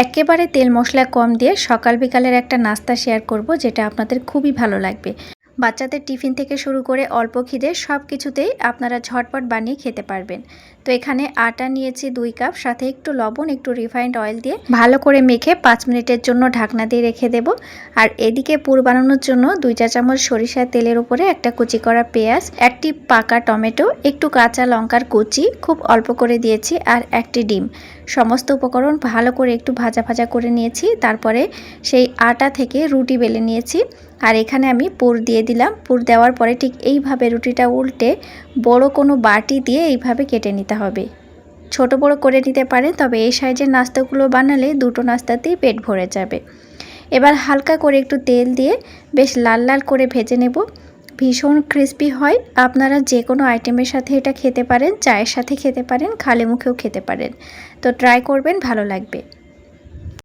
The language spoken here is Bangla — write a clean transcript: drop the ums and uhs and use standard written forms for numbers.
একেবারে তেল মশলা কম দিয়ে সকাল বিকালের একটা নাস্তা শেয়ার করব, যেটা আপনাদের খুবই ভালো লাগবে। বাচ্চাদের টিফিন থেকে শুরু করে অল্প খিদে সব কিছুতেই আপনারা ঝটপট বানিয়ে খেতে পারবেন। তো এখানে আটা নিয়েছি 2 কাপ, সাথে একটু লবণ, একটু রিফাইন্ড অয়েল দিয়ে ভালো করে মেখে 5 মিনিটের জন্য ঢাকনা দিয়ে রেখে দেব। আর এদিকে পুর বানানোর জন্য 2 চা চামচ সরিষার তেলের উপরে একটা কুচি করা পেঁয়াজ, একটি পাকা টমেটো, একটু কাঁচা লঙ্কার কুচি খুব অল্প করে দিয়েছি, আর একটি ডিম। সমস্ত উপকরণ ভালো করে একটু ভাজা ভাজা করে নিয়েছি। তারপরে সেই আটা থেকে রুটি বেলে নিয়েছি। আর এখানে আমি পুর দিয়ে দিলাম। পুর দেওয়ার পরে ঠিক এইভাবে রুটিটা উল্টে বড় কোনো বাটি দিয়ে এইভাবে কেটে নিতে হবে। ছোট বড় করে নিতে পারেন, তবে এই সাইজের নাস্তাগুলো বানালে দুটো নাস্তাতেই পেট ভরে যাবে। এবার হালকা করে একটু তেল দিয়ে বেশ লাল লাল করে ভেজে নেব। ভীষণ ক্রিস্পি হয়। আপনারা যে কোনো আইটেমের সাথে এটা খেতে পারেন, চায়ের সাথে খেতে পারেন, খালি মুখেও খেতে পারেন। তো ট্রাই করবেন, ভালো লাগবে।